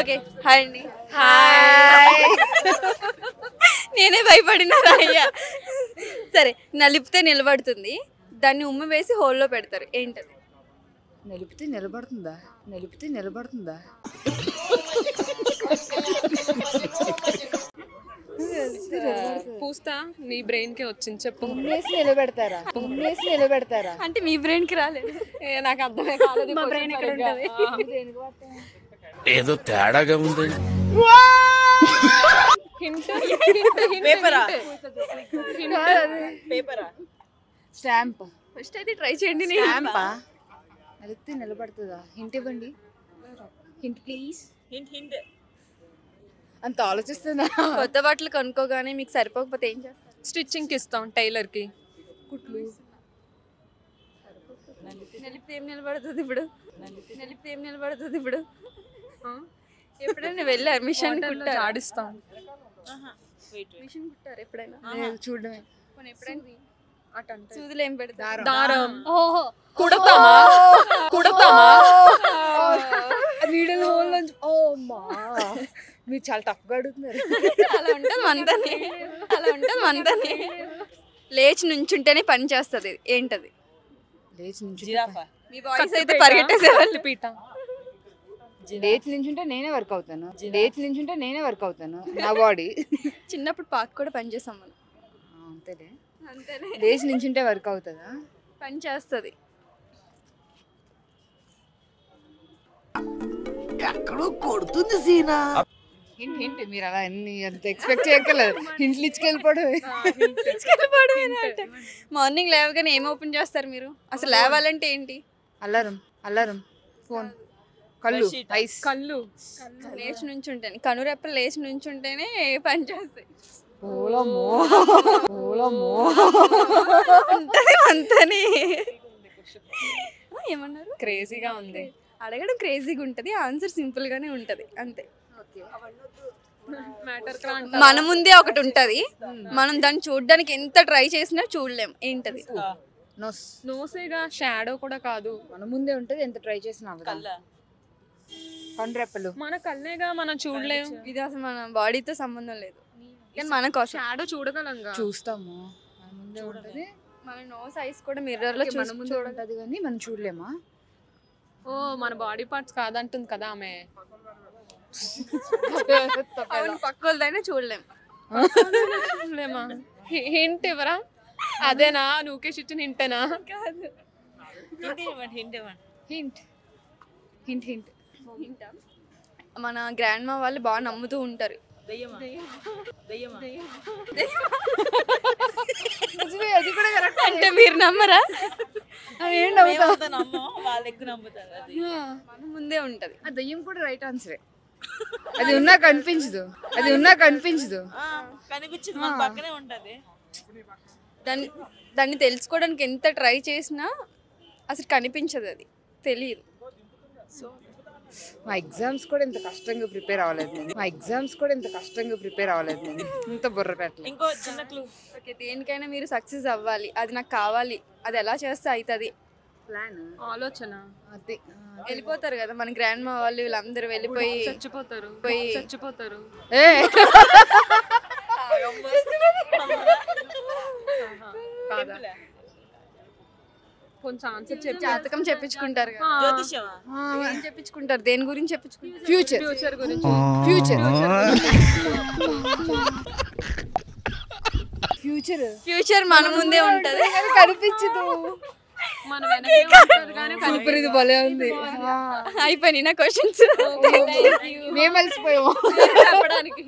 Okay hi అండి. Hi. నేనే భయపడినా అయ్యా. సరే, నలిపితే నిలబడుతుంది, దాన్ని ఉమ్మ వేసి హోల్లో పెడతారు, ఏంటది? నలిపితే నిలబడుతుందా? నలిపితే నిలబడుతుందా? పూస్తా నీ బ్రెయిన్ కి వచ్చింది, చెప్పు. ఉమ్మేసి నిలబెడతారా? ఉమ్మేసి నిలబెడతారా? అంటే మీ బ్రెయిన్ కి రాలేదు. నాకు అర్థమే కాలేదు. మా బ్రెయిన్ ఎక్కడ ఉంటది? ఏదో తేడాగా ఉంది. స్టాంప్. ఫస్ట్ అయితే ట్రై చేయండి. స్టాంపా? నలిపితే నిలబడుతుందా? హింట్ ఇవ్వండి. Hint please. అంత ఆలోచిస్తున్నా. కొత్త బట్టలు కొనుక్కోగానే మీకు సరిపోకపోతే ఏం చేస్తారు? స్టిచ్చింగ్ కి ఇస్తాం టైలర్ కి. కుట్లు. నలిపితే ఏం నిలబడుతుంది ఇప్పుడు? నలిపితే ఏం నిలబడుతుంది ఇప్పుడు? ఎప్పుడైనా వెళ్ళారు మిషన్ కుట్టారు? ఆడిస్తాం. మిషన్ కుట్టారు ఎప్పుడైనా? చూడడమే. ఎప్పుడైనా సూదులు ఏం పెడతారు? దారం. కుడతామా? కుడతామా? నీడల హోల్ నుంచి. ఓ అమ్మా, మీరు చాలా టఫ్గా అడుగుతున్నారు. అలా ఉంటుంది మనతోనే, అలా ఉంటుంది మనతోనే. లేచి నుంచుంటేనే పని చేస్తుంది, ఏంటది? లేచి నుంచి మీ వాయిస్ అయితే పరిగెట్టేసేవాళ్ళు. పీట. లేచి నించుంటే నేనే వర్క్ అవుతాను. లేచి నించుంటే నేనే వర్క్ అవుతాను. నా బాడీ. చిన్నప్పుడు పార్క్ కూడా పని చేసాం మనం. అంతేలే. అంతేనే. లేచి నించుంటే వర్క్ అవుతుందా? పని చేస్తుంది. ఎక్కడో కొడుతుంది సీనా. Hint hint. మీరు అలా అంత ఎక్స్పెక్ట్ చేయగలరు. హింట్లు ఇచ్చుకెళ్ళిపోవడం. మార్నింగ్ లేవగానే ఏం ఓపెన్ చేస్తారు మీరు? అసలు లేవాలంటే ఏంటి? అలారం. అలారం. ఫోన్. కళ్ళు. ఐస్. కళ్ళు. లేచి నుంచుంటేనే, కనురెప్పలు లేచి నుంచుంటేనే పని చేస్తాయి. ఓలమ్మో. ఓలమ్మో. అంతని ఏమన్నారు? క్రేజీగా ఉంది. అడగడం క్రేజీగా ఉంటుంది, ఆన్సర్ సింపుల్ గానే ఉంటది, అంతే. మన ముందే ఒకటి ఉంటది, మనం దాన్ని చూడడానికి ఎంత ట్రై చేసినా చూడలేం, ఏంటది? నోస్. నోసేగా, షాడో కూడా కాదు. మన ముందే ఉంటది, ఎంత ట్రై చేసినా కనురెప్పలు. మన కళ్ళేగా, మనం చూడలేం. ఇది అసలు మన బాడీతో సంబంధం లేదు, కానీ మన కోసం. షాడో చూడగలం, చూస్తాము. మన ముందే ఉంటది. మన నోస్ ఐస్ కూడా మిర్రర్ లో మన ముందే ఉంటది కానీ మనం చూడలేమా? ఓ, మన బాడీ పార్ట్స్ కాదంటుంది కదా ఆమె. పక్క వాళ్ళదైనా చూడలేం. చూడలేమా? హింట్ ఇవ్వరా? అదేనా నువ్వుకేసి ఇచ్చిన హింటేనా? Hint hint hint. మన గ్రాండ్ మా వాళ్ళు బాగా నమ్ముతూ ఉంటారు. అది కూడా కరెక్ట్. అంటే మీరు నమ్మరా? ఏం నమ్ముతాం. మన ముందే ఉంటది. ఆ దయ్యం కూడా రైట్ ఆన్సరే. అది ఉన్నా కనిపించదు. అది ఉన్నా కనిపించదు. దాన్ని తెలుసుకోవడానికి ఎంత ట్రై చేసినా అసలు కనిపించదు, అది తెలియదు. మా ఎగ్జామ్స్ కూడా ఇంత కష్టంగా ప్రిపేర్ అవ్వలేదు నేను. ఇంత బుర్ర పెట్టలేదు. ఇంకో చిన్న క్లూ. ఓకే, దేనికైనా మీరు సక్సెస్ అవ్వాలి, అది నాకు కావాలి, అది ఎలా చేస్తే అవుతుంది? ప్లాన్, ఆలోచన. అది వెళ్ళిపోతారు కదా మన గ్రాండ్ మా వాళ్ళు, వీళ్ళందరూ వెళ్ళిపోయి చచ్చిపోతారు. కొంచెం ఆన్సర్ చెప్పి జాతకం చెప్పించుకుంటారు కదా. ఏం చెప్పించుకుంటారు? దేని గురించి చెప్పించుకుంటారు? ఫ్యూచర్. ఫ్యూచర్ గురించి. ఫ్యూచర్ మన ముందే ఉంటది, కనిపించదు. మన వెనకే ఉంటది కానీ సూపర్, ఇది భలే ఉంది. అయిపోయినాయి నా క్వశ్చన్స్. మేము అలసిపోయాము చెప్పడానికి.